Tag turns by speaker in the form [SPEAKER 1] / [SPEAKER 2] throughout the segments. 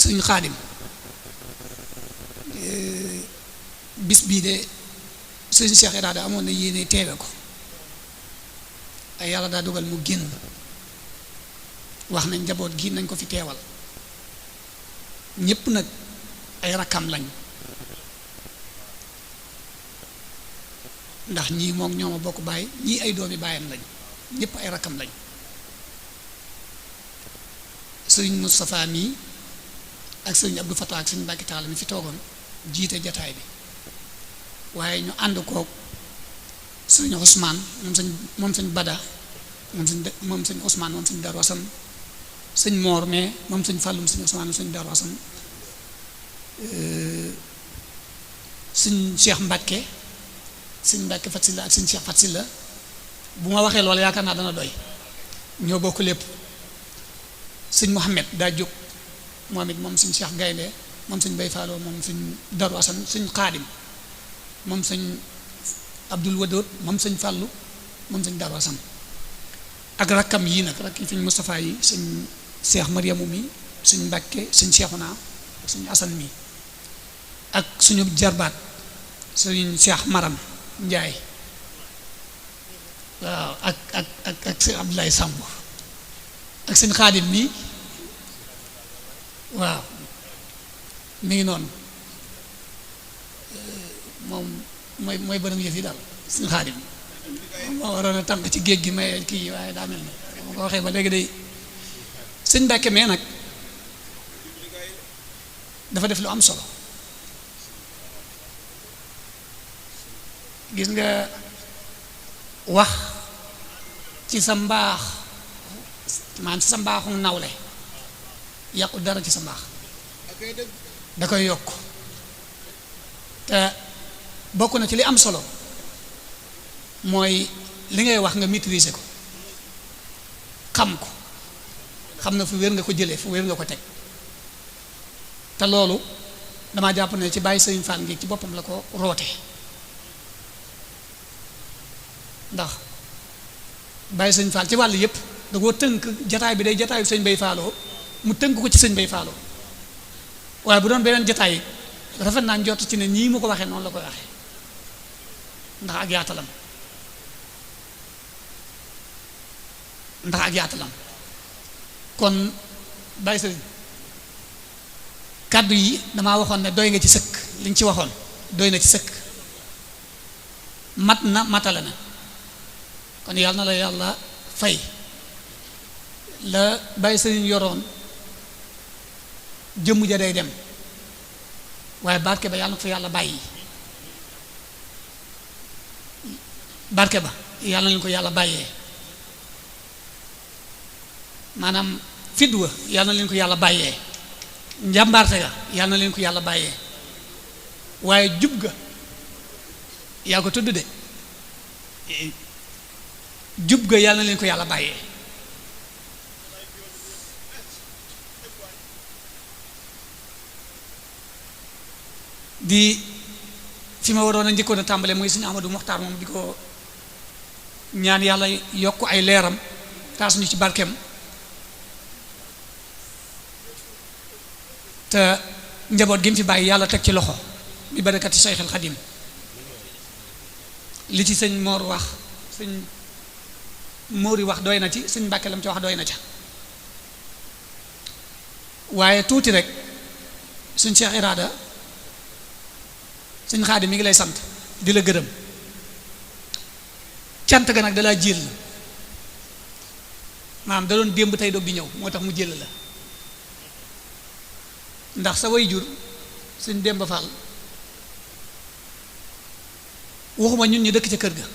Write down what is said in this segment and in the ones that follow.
[SPEAKER 1] sëñ Xaadim bis bii de sëñ Cheikh Irada amoon na yéene teewe ko ay yàlla daa dogal mu génn wax nañ njaboot gi nañ ko fi teewal ñépp nag ay rakkam lañ ndax ñii moom ñooma bokk baay ñii ay doomi baayam lañ ñépp ay rakkam lañ sëriñ Moustapha mii ak sëriñ Abdou Fatah ak sëriñ Mbàkke Taala mi fi toogoon jiite jataay bi waaye ñu ànd koog sëriñ Ousmane moom sëñ Bada moom sëñ Ousmane moom sëñ Darou Assane sëñ Mor mais moom sëñ Fàllum sëñ Ousmane sëñ Darou Assane sëñ Cheikh Mbàkke sëñ Mbàkke Fat Silla ak sëñ Cheikh Fat Silla bu ma waxee loolu yaakaar naa dana doy ñoo bokk lépp sëñ Mohamed daa jóg moom it moom sëñ Cheikh Gaynde moom sëñ Bay Falloo moom sëñ Darou Assane sëñ Xaadim moom sëñ Abdul Wadoot moom sëñ Fàllu moom sëñ Darou Assane ak rakkam yii nag rakk yi sëñ Moustapha yi sëñ Cheikh Mariamu mi sëñ Mbàkke sëñ Cheikhouna ak sëñ Assane mi ak suñu jarbaat sëñ Cheikh Maram Njaay waaw ak sëñ Abdoulaye Samb ak sëñ Xaadim mi waaw mi ngi noonu moom mooy borom yëf yi daal sëñ Xaadim moo waroon a tànk ci géej gi may kii waaye daa mel ni ma ko waxee ba léegi day sëñ Mbàkke mee nag dafa def lu am solo gis nga wax ci sa mbaax maanaam ci sa mbaaxu nawle yàqu dara ci sa mbaax da koy yokk te bokk na ci li am solo mooy li ngay wax nga maîtriser ko xam ko xam na fu wér nga ko jëlee fu wér nga ko teg te loolu damaa jàpp ne ci bàyyi sëriñ Fall ngi ci boppam la ko roote ndax bàyyi sëriñ Fall ci wàll yépp da koo tënk jataay bi day jataayu sëñ Bay Falloo mu tënk ko ci sëñ Bay Falloo waaye bu doon beneen jataay rafet naa njort ci ne nii mu ko waxee noonu la koy waxee ndax ak yaatalam kon bàyyi sëriñ kàddu yi damaa waxoon ne doy nga ci sëkk li nga ci waxoon doy na ci sëkk mat na matale na kon yàlla na la yàlla fay la bàyyi sëriñ yoroon jëmm ja day dem waaye barke ba yàlla na ko fa yàlla bàyyi barke ba yàlla na leen ko yàlla bàyyee maanaam fidwa yàlla na leen ko yàlla bàyyee njàmbaarte ga yàlla na leen ko yàlla bàyyee waaye jub ga yaa ko tudd de jub ga yàlla na leen ko yàlla bàyyee di fi ma waroon a njëkkoon a tàmbale mooy suñu Amadou Moxtaar moom di ko ñaan yàlla yokk ay leeram taas ñu ci barkeem te njaboot gi mu fi bàyyi yàlla teg ci loxo bi barakati Seyxul Xadim li ci sëñ Mor wax sëñ Mor yi wax doy na ci sëñ Mbàkke lam ci wax doy na ca waaye tuuti rek sëñ Cheikh Irada sëñ Xaadim mi ngi lay sant di la gërëm cant ga nag dalaa jël maanaam da doon démb tey doog di ñëw moo tax mu jël la ndax sa way jur sëñ Demba Fall waxuma ñun ñu dëkk ca kër ga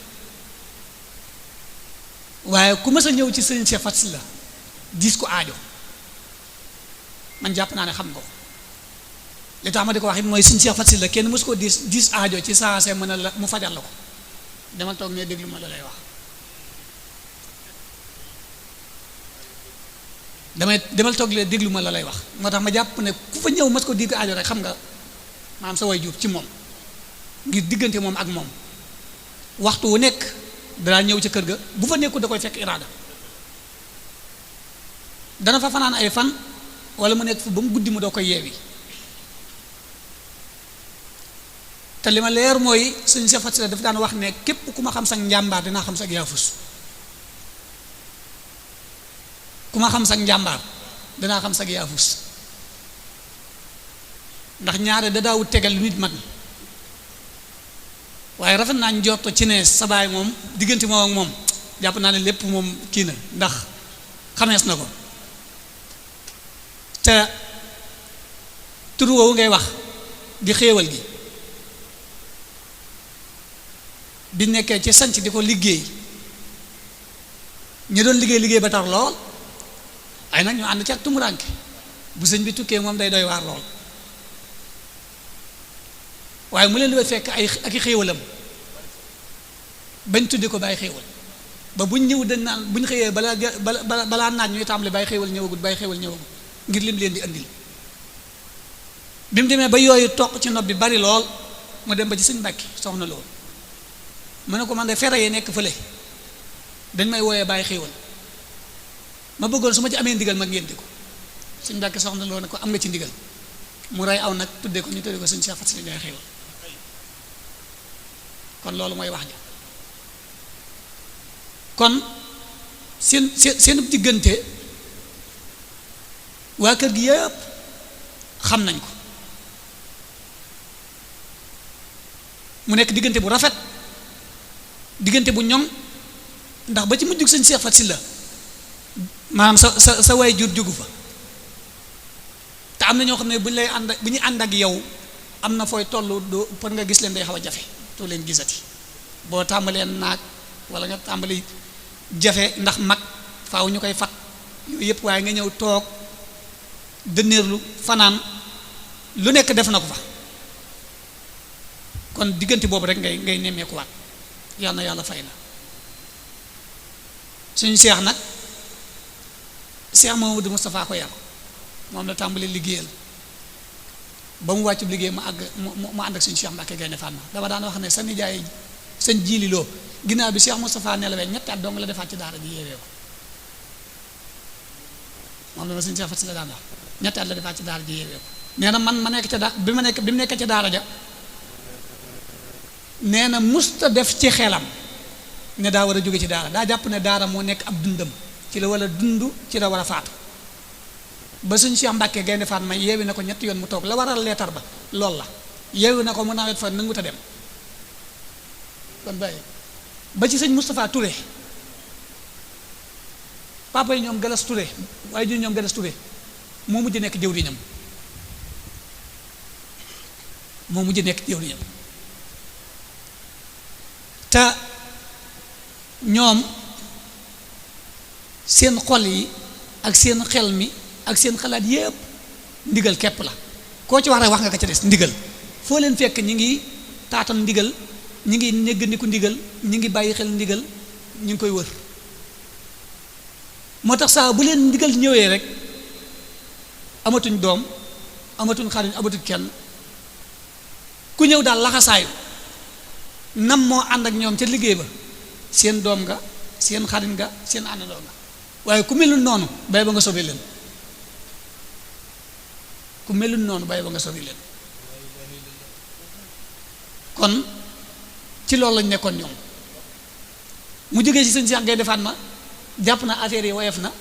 [SPEAKER 1] waaye ku mës a ñëw ci sëñ Cheikh Fat Silla diis ko aajo man jàpp naa ne xam nga ko li tax ma di ko wax it mooy sëñ Cheikh Fat Silla kenn mës koo diis aajo ci saase mën a la mu fajal la ko demal toog ne déglu ma la lay wax demal toog lee déglu ma la lay wax moo tax ma jàpp ne ku fa ñëw mës ko diis aajo rek xam nga maanaam sa way jur ci moom ngir diggante moom ak moom waxtu wu nekk danaa ñëw ca kër ga bu fa nekkul da koy fekk Irada dana fa fanaan ay fan wala mu nekk fi ba mu guddi mu doo koy yeewi te li ma leer mooy suñu Cheikh Faty Sylla daf daan wax ne képp ku ma xam sax njàmbaar dinaa xam sax yaafus ku ma xam sax njàmbaar dinaa xam sax yaafus ndax ñaare da daawut tegal lu nit man waaye rafet naa njorto ci ne sa baay moom diggante moom ak moom jàpp naa ne lépp moom kii na ndax xamees na ko te tur woowu ngay wax di xéewal gi bi nekkee ci sanc di ko liggéey ñu doon liggéey ba tar lool ay nag ñu ànd ci ak tumuraanke bu sëñ bi tukkee moom day doy waar lool waaye mu leen di fekk ay ak i xéewalam bañ tuddi ko bàyyi xéewal ba buñ ñëw dañ naan buñ xëyee balaa naaj ñuy tàmbali bàyyi xéewal ñëwagut bàyyi xéewal ñëwagut ngir lim leen di andil bi mu demee ba yooyu toq ci nopp bi bari lool mu dem ba ci sëñ Mbàkke soxna lool mu ne ko man de fere yi nekk fële dañ may wooyee bàyyi xéewal ma bëggoon su ma ci amee ndigal ma ngénte ko sëñ Mbàkke soxna lool ne ko am nga ci ndigal mu rey aw nag tuddee ko ñu tuddee ko sëñ Cheikh Faty Sylla bàyyi xéewal kon loolu mooy wax ja kon seen diggante waa kër gi yëpp xam nañ ko mu nekk diggante bu rafet diggante bu ñoŋ ndax ba ci mujjug sëñ Cheikh Faty Sylla maanaam sa waay jur jógu fa te am na ñoo xam ne bu ñu ànd ak yow am na fooy toll do pour nga gis leen day xaw a jafe too leen gisati boo tàmbalee naag wala nga tàmbali jafe ndax mag faaw ñu koy fat yooyu yëpp waaye nga ñëw toog dënneerlu fanaan lu nekk def na ko fa kon diggante boobu rek ngay nemmeekuwaat yal na yàlla fay la suñu seex nag Cheikh Mamadou Moustapha ko yar moom la tàmbali liggéeyal ba mu wàccu liggéey mu ànd ak suñu Cheikh Mbacke Gaynde Fatma dama daan wax ne sa nijaay sëñ jiililoo ginnaaw bi Cheikh Moustapha nelawee ñetti at dong la defaat ci daara ji yeewee ko moom la ma suñu Cheikh Faty Sylla daan wax ñetti at la defaat ci daara ji yeewee ko nee na man ma nekk ca bi mu nekk ca daara ja nee na musta def ci xelam ne daa war a jóge ci daara daa jàpp ne daara moo nekk ab dundam ci la war a dund ci la war a faatu ba suñu Cheikh Mbacke Gaynde Fatma yeewi na ko ñetti yoon mu toog la waral leetar ba lool la yeewi na ko mu nawet fa nangu ta dem kon bàyyi ba ci sëñ Moustapha Touré papa yi ñoom Galas Touré waaye ju ñoom Galas Touré moo mujj nekk jëwriñam te ñoom seen xol yi ak seen xel mi ak seen xalaat yépp ndigal képp la koo ci wax rek wax nga ko ca des ndigal foo leen fekk ñi ngi taatan ndigal ñi ngi néggandiku ndigal ñi ngi bàyyi xel ndigal ñu ngi koy wër moo tax saa bu leen ndigal ñëwee rek amatuñ doom amatuñ xariñ amatuñ kenn ku ñëw daal laxasaayu nam moo ànd ak ñoom ca liggéey ba seen doom nga seen xariñ nga seen àndandoo nga waaye ku melul noonu bay ba nga sobi leen ku melul noonu bay ba nga sobi leen kon ci loolu lañ nekkoon ñoom mu jógee ci sëñ Cheikh Gaynde Fatma jàpp na affaire yi woyof na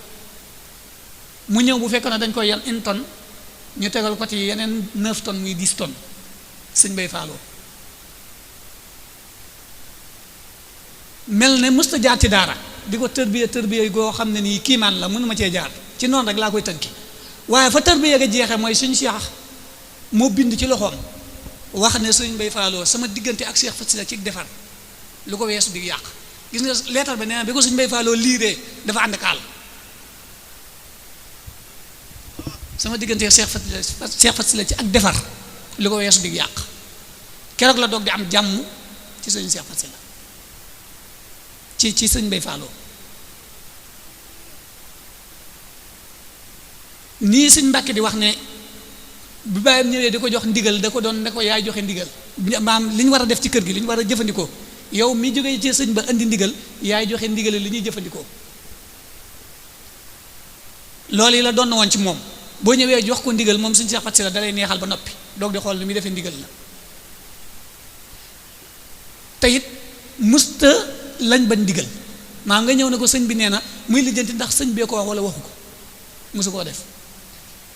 [SPEAKER 1] mu ñëw bu fekkoon ne dañ koy yan 1 tonne ñu tegal ko ci yeneen 9 tonnes muy 10 tonnes sëñ bay faaloo mel ne musta jaar ci daara di ko tërbiya goo xam ne nii kiimaan la mënuma cee jaar ci noonu rek laa koy tënki waaye fa tërbiya ga jeexe mooy suñu Cheikh moo bind ci loxoom wax ne sëñ bay faaloo sama diggante ak Cheikh Faty Sylla ci defar lu ko weesu di yàq gis nga leetar ba nee na bi ko sëñ bay faaloo liiree dafa ànd kaal sama diggante ak Cheikh Faty Sylla ci ak defar lu ko weesu di yàq keroog la doog di am jàmm ci sëñ Cheikh Faty Sylla ci sëñ bay faaloo nii sëñ Mbàkke di wax ne bi bàyyam ñëwee di ko jox ndigal da ko doon ne ko yaay joxe ndigal maam li ñu war a def ci kër gi li ñu war a jëfandikoo yow mi jógee ci sëñ ba indi ndigal yaay joxe ndigal li ñuy jëfandikoo loolu yi la doon na woon ci moom boo ñëwee jox ko ndigal moom sëñ Cheikh Faty Sylla da lay neexal ba noppi doog di xool ni muy defee ndigal la te it musta lañ ba ndigal maa nga ñëw ne ko sëñ bi nee na muy lijjanti ndax sëñ bee ko wax wala waxu ko musu koo def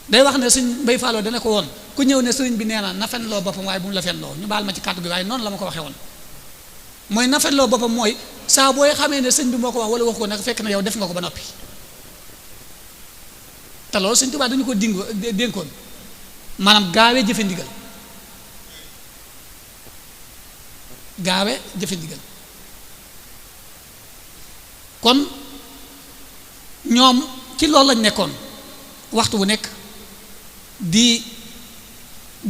[SPEAKER 1] day wax ne sëñ Mbay Falloo dana ko woon ku ñëw ne sëriñ bi nee na fenloo boppam waaye bu mu la fenloo ñu baal ma ci kàddu gi waaye noonu la ma ko waxee woon mooy na fenloo boppam mooy saa booy xamee ne sëñ bi moo ko wax wala waxu ko nag fekk na yow def nga ko ba noppi te loolu sëñ Tuubaa dañu ko dénkoon maanaam gaawe jëfe ndigal gaawe jëfe ndigal kon ñoom ci loolu lañ nekkoon waxtu bu nekk di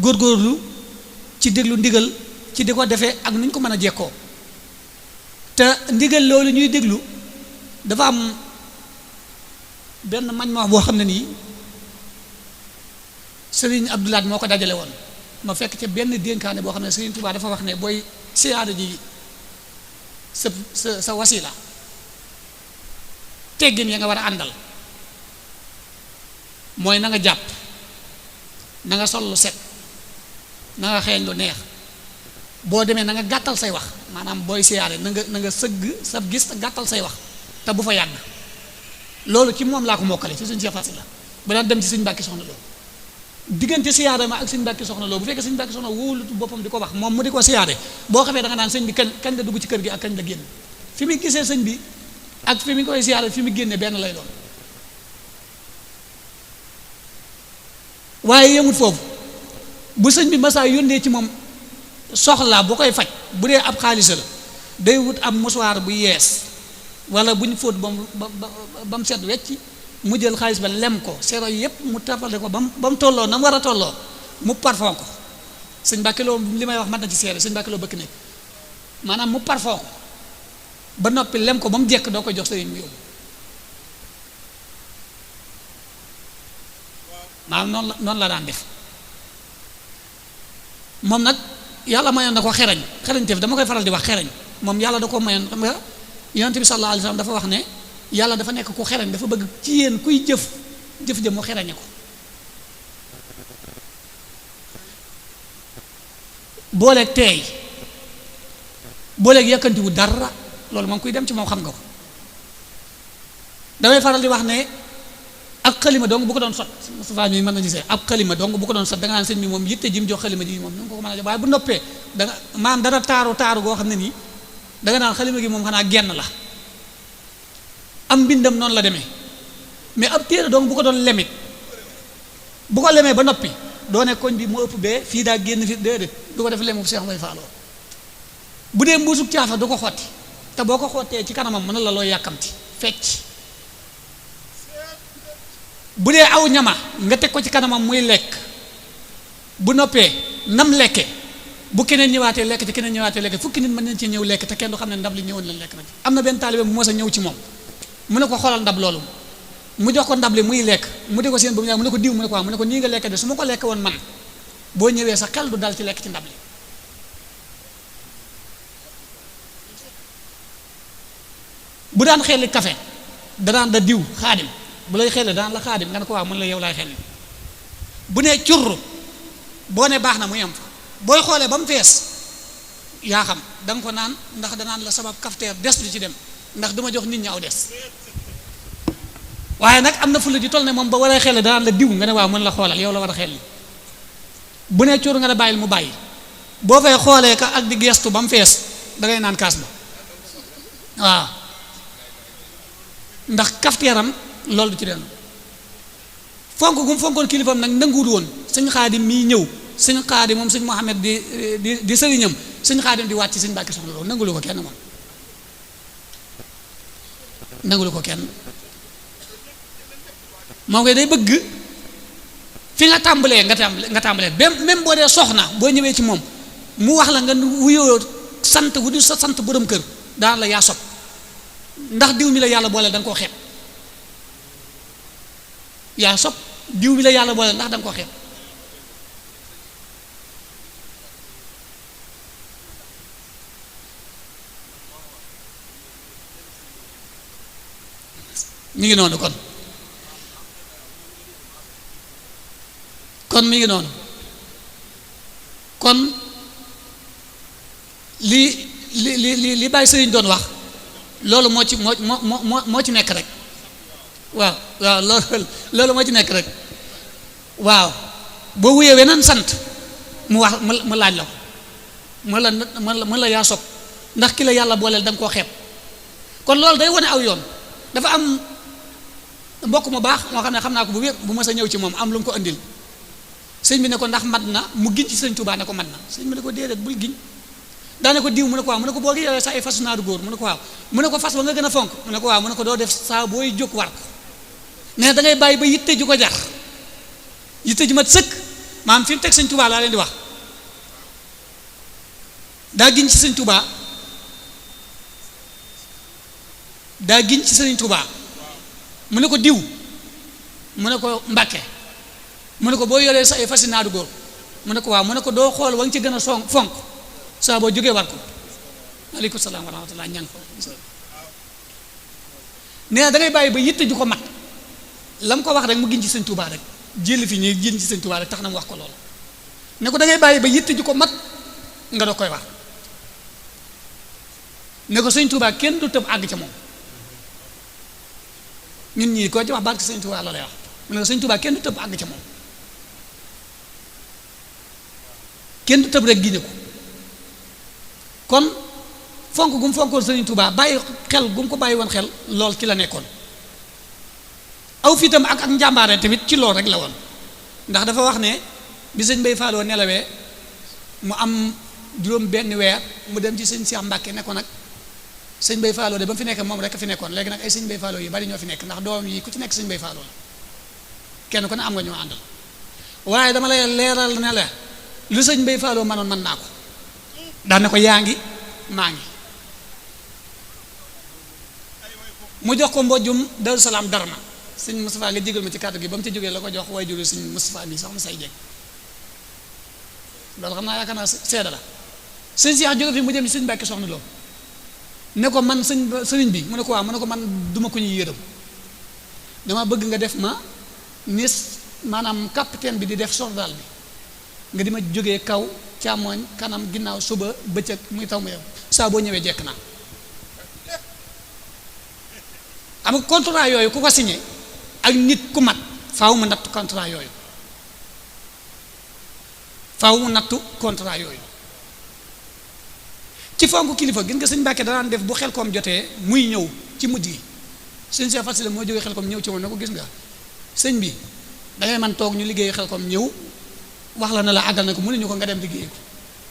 [SPEAKER 1] góorgóorlu ci déglu ndigal ci di ko defee ak nu ñu ko mën a jekkoo te ndigal loolu ñuy déglu dafa am benn mañ boo xam ne nii Serigne Abdoulaye moo ko dajale woon ma fekk ca benn dénkaane boo xam ne Serigne Touba dafa wax ne booy siyaare ji sa wasila teggin ya nga war a àndal mooy na nga jàpp na nga sol lu set na nga xeeñ lu neex boo demee na nga gàttal say wax maanaam booy siyaare na nga sëgg sa gis te gàttal say wax te bu fa yàgg loolu ci moom laa ko mokkale ci suñu Cheikh Faty Sylla ba daan dem ci suñu Mbàkke Soxna Lo diggante siyaare ma ak suñu Mbàkke Soxna Lo bu fekkee suñu Mbàkke Soxna wóolutu boppam di ko wax moom mu di ko siyaare boo xamee da nga naan sëñ bi kañ la dugg ci kër gi ak kañ la génn fi muy gisee sëñ bi ak fi mu koy siyaare fi mu génne benn lay doon waaye yemut foofu bu sëñ bi masaa yónnee ci moom soxlaa bu koy faj bu dee ab xaalis la day wut am musuwaar bu yees wala bu ñu fóot ba mu set wecc mu jël xaalis ba lem ko sero yépp mu tafale ko ba mu tolloo na mu war a tolloo mu parfum ko sëñ Mbàkke Lo li may wax mat na ci seere sëñ Mbàkke Lo bëkk nekk maanaam mu parfum ko ba noppi lem ko ba mu jekk doo ko jox sëriñ mu yóbbu maanaam noonu la daan def moom nag yàlla mayoon na ko xerañteef dama koy faral di wax xerañ moom yàlla da ko mayoon xam nga yonent bi sallallahu alayhi wasallam dafa wax ne yàlla dafa nekk ku xerañ dafa bëgg ci yéen kuy jëf ja mu xerañe ko booleeg teey booleeg yàkkantiwu dara loolu moom kuy dem ci moom xam nga ko damay faral di wax ne ak xalima dong bu ko doon sot Moustapha mi mën na gisee ab xalima dong bu ko doon sot da nga naan sëñ bi moom yitte ji mu jox xalima ji moom nu nga ko mën a jox waaye bu noppee da nga maam dana taaru goo xam ne nii da nga naan xalima gi moom xanaa genn la am mbindam noonu la demee mais ab téere dong bu ko doon lemit bu ko lemee ba noppi doo ne koñ bi mu ëpp bee fii daa génn fi déedéet du ko def lemu Cheikh Mbay Falloo bu dee mbuusug caafa du ko xotti te boo ko xottee ci kanamam mën na la loo yàkkamti fecc bu dee aw ñama nga teg ko ci kanamam muy lekk bu noppee nam lekke bu keneen ñëwaatee lekk te keneen ñëwaatee lekk fukki nit mën nañ ci ñëw lekk te kenn du xam ne ndab li ñëwoon lañ lekk nag am na benn taalibe bu mos a ñëw ci moom mu ne ko xoolal ndab loolu mu jox ko ndab li muy lekk mu di ko seen ba mu ñëw mu ne ko diw mu ne ko waaw mu ne ko nii nga lekk de su ma ko lekk woon man boo ñëwee sa xel du dal ci lekk ci ndab li bu daan xelli café danaan da diw xaadim bu lay xelli daan la xaadim nga ne ko waaw mën la yow laay xelli bu ne curr boo ne baax na mu yem fa booy xoolee ba mu fees yaa xam da nga ko naan ndax danaan la sabab kafteer des du ci dem ndax duma jox nit ñi aw des waaye nag am na fulla ji toll ne moom ba waree xelli danaan la diw nga ne waaw mën la xoolal yow la war a xelli bu ne curr nga ne bàyyil mu bàyyi boo fay xoolee ka ak di gestu ba mu fees da ngay naan kaas ba waaw ndax kafteeram loolu du ci den fonk gu mu fonkoon kilifam nag nanguwul woon sëñ Xaadim mii ñëw sëñ Xaadim moom sëñ Mohamed di sëriñam sëñ Xaadim di wàcc ci sëñ Mbàkke Soxna Lo nangulu ko kenn moom nangulu ko kenn moom koy day bëgg fi nga tàmbalee nga tàmbalee même boo dee soxna boo ñëwee ci moom mu wax la nga wuyoo sant wu di sa sant borom kër daan la yaa sob ndax diw mi la yàlla boole da nga koo xeeb yaa sob diw mi la yàlla boole ndax da nga koo xeeb ñu ngi noonu kon kon mi ngi noonu kon li bàyyi sëriñ doon wax loolu moo ci nekk rek waaw loolu moo ci nekk rek waaw boo wuyee weneen sant mu wax mu laaj la ko mën la yaa sob ndax ki la yàlla booleel da nga koo xeeb kon loolu day wane aw yoon. dafa am mbokk mu baax moo xam naa ko bu wér bu ma sa ñëw ci moom am lu mu ko andil sëñ bi ne ko ndax mat na mu giñ ci sëñ Tuubaa ne ko mat na sëñ bi ne ko déedéet bul giñ daane ko diw mu ne ko waaw mu ne ko boo yore sa ay fasu naaru góor mu ne ko waaw mu ne ko fas ba nga gën a fonk mu ne ko waaw mu ne ko doo def saa booy jóg war ko ne da ngay bàyyi ba yitte ju ko jar yitte ju mat sëkk maam fi mu teg sëñ Tuubaa laa leen di wax daa giñ ci sëñ Tuubaa mu ne ko diw mu ne ko Mbàkke mu ne ko boo yoree sa ay fasi naadu góor mu ne ko waaw mu ne ko doo xool wa nga ci gën a fonk saa boo jógee war ko aleykum salaam wa rahmatullah ñang ko nee na da ngay bàyyi ba yitte ju ko mat la mu ko wax rek mu giñ ci sëñ Tuubaa rek jël fi ñuy giñ ci sëñ Tuubaa rek tax na mu wax ko loolu ne ko da ngay bàyyi ba yitte ju ko mat nga doo koy wax ne ko sëñ Tuubaa kenn du tëb àgg ca moom ñun ñii koo ci wax barke sëñ Tuubaa la lay wax mu ne ko sëñ Tuubaa kenn du tëb àgg ca moom kenn du tëb rek giñe ko kon fonk gu mu fonkoon sëñ Tuubaa bàyyi xel gu mu ko bàyyi woon xel lool ci la nekkoon aw fitam ak njàmbaare tamit ci lool rek la woon ndax dafa wax ne bi sëñ Bay Faaloo nelawee mu am juróom benn weer mu dem ci sëñ Seex Mbàkke ne ko nag sëñ Bay Faaloo de ba mu fi nekk moom rek a fi nekkoon léegi nag ay sëñ Bay Faaloo yi bari ñoo fi nekk ndax doom yi ku ci nekk sëñ Bay Faaloo la kenn ku ne am nga ñoo àndal waaye dama lay leeral ne la lu sëñ Bay Faaloo manoon mën naa ko daan ne ko yaa ngi maa ngi mu jox ko mbojjum Daaru Salaam Darma sëñ Moustapha nga jégal ma ci kàddu gi ba mu ci jógee la ko jox way juru sëñ Moustapha bi sax ma say jeg loolu xam naa yaakaar naa seeda la sëñ Seex jóge fi mu jëm ci sëñ Mbàkke Soxna Lo ne ko man sëriñ bi mu ne ko waaw mu ne ko man duma ko ñuy yërëm dama bëgg nga def ma nis maanaam capitaine bi di def soldat bi nga di ma jógee kaw càmmooñ kanam ginnaaw suba bëccëg muy taw mu yow saa boo ñëwee jekk naa am nga contrat yooyu ku ko signé ak nit ku mat faaw mu nattu contrat yooyu ci fonk kilifa gis nga sëñ Mbàkke danaan def bu xel koom jotee muy ñëw ci mujj gi sëñ Seex Faty Sylla moo jógee xel koom ñëw ci moom ne ko gis nga sëñ bi dangay man toog ñu liggéey xel koom ñëw wax la ne la àggal na ko mënuñu ko nga dem liggéey ko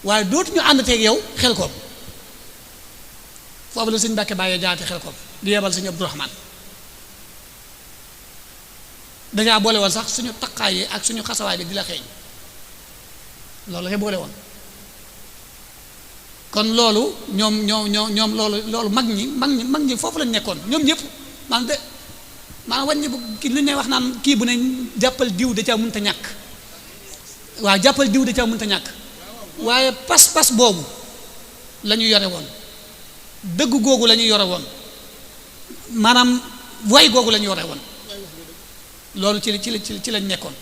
[SPEAKER 1] waaye dootuñu ànd teeg yow xel koom foofu la sëñ Mbàkke bàyyee jaati xel koom di yebal sëñ Abdourahmane dañaa boole woon sax suñu taqaay yi ak suñu xasawaay bi di la xeeñ loolu la boole woon kon loolu ñoom loolu mag ñi foofu lañ nekkoon ñoom ñëpp maanaam wàññi bu ki lu ne wax naan kii bu ne jàppal diw da caa mënta ñàkk waaw jàppal diw da caa mënta ñàkk waaye pas-pas boobu la ñu yore woon dëgg googu la ñu yore woon maanaam way googu la ñu yore woon loolu ci lañ nekkoon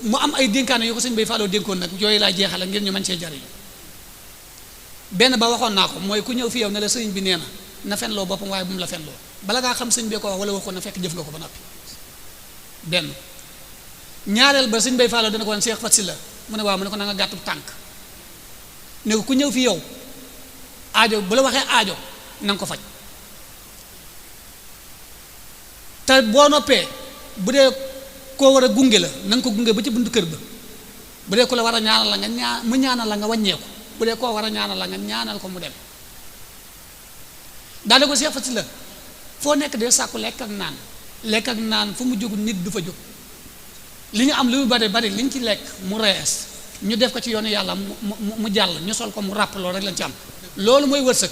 [SPEAKER 1] mu am ay dénkaane yu ko sëñ Bay Faaloo dénkoon nag yooyu laa jeexale ngir ñu mën cee jariñ benn ba waxoon naa ko mooy ku ñëw fi yow ne la sëñ bi nee na fenloo boppam waaye bu mu la fenloo bala ngaa xam sëñ bee ko wax wala waxoon na fekk jëf nga ko ba noppi benn ñaareel ba sëñ Bay Faaloo dana ko woon Seex Faty Sylla mu ne waaw mu ne ko na nga gàttu tànk ne ko ku ñëw fi yow aajo bu la waxee aajo na nga ko faj te boo noppee bu dee koo war a gunge la na nga ko gunge ba ci buntu kër ba bu dee ku la war a ñaanal la nga mu ñaanal la nga wàññeeku bu dee koo war a ñaanal la nga ñaanal ko mu dem daane ko Seex Faty Sylla foo nekk de sàkku lekk ak naan fu mu jógu nit du fa jóg li ñu am lu mu bari li ñu ci lekk mu rees ñu def ko ci yoonu yàlla mu jàll ñu sol ko mu ràpp loolu rek lañ ci am loolu mooy wërsëg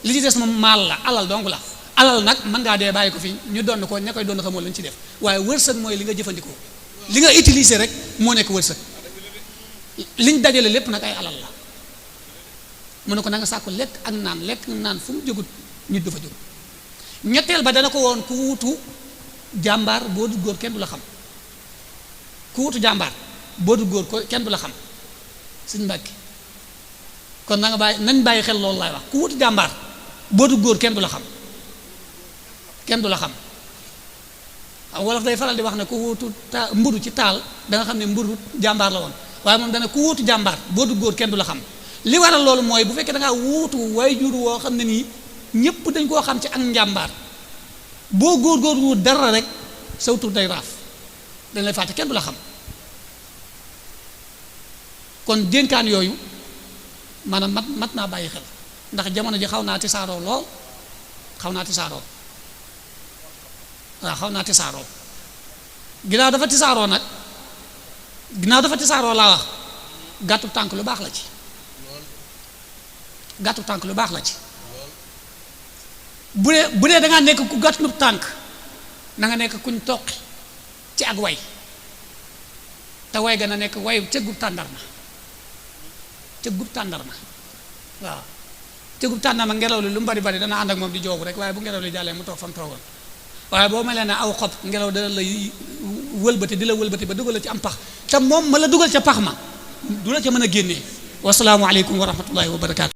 [SPEAKER 1] li ci des moom maal la alal donc la alal nag mën ngaa dee bàyyi ko fi ñu donn ko ña koy doon xamoo lañ ci def waaye wërsëg mooy li nga jëfandikoo li nga utiliser rek moo nekk wërsëg liñ dajale lépp nag ay alal la mu ne ko na nga sàkku lekk ak naan fu mu jógut nit du fa jóg ñetteel ba dana ko woon ku wutu jàmbaar boo du góor kenn du la xam ku wutu jàmbaar boo du góor ko kenn du la xam sëñ Mbàkke kon na nga nañ bàyyi xel loolu laay wax ku wutu jàmbaar boo du góor kenn du la xam kenn du la xam wolof day faral di wax ne ku wutu mburu ci taal da nga xam ne mburu jàmbaar la woon waaye moom dana ku wutu jàmbaar boo du góor kenn du la xam li waral loolu mooy bu fekkee da ngaa wuutu waajur woo xam ne nii ñëpp dañ koo xam ci ak njàmbaar boo góor dara rek saw tur day raaf dañ lay fàtte kenn du la xam kon dénkaan yooyu maanaam mat naa bàyyi xel ndax jamono ji xaw naa tisaaroo lool xaw naa tisaaroo waaw xaw naa tisaaroo ginnaaw dafa tisaaroo laa wax gàttu tànk lu baax la ci gàttu tànk lu baax la ci bu dee da ngaa nekk ku gàttu tànk na nga nekk kuñ toqi ci ak way te way ga na nekk way cëggub tàndarma waaw cëggub tàndarma ngelaw li lu mu bari bari dana ànd ak moom di joobu rek waaye bu ngelaw li jàllee mu toog fa mu toogoon waaye boo melee ne aw xob ngelaw dana la wëlbati di la wëlbati ba dugal la ci am pax te moom ma la dugal ca pax ma du la ca mën a génnee wasalaamu aleykum wa rahmatullahi wa barakaatu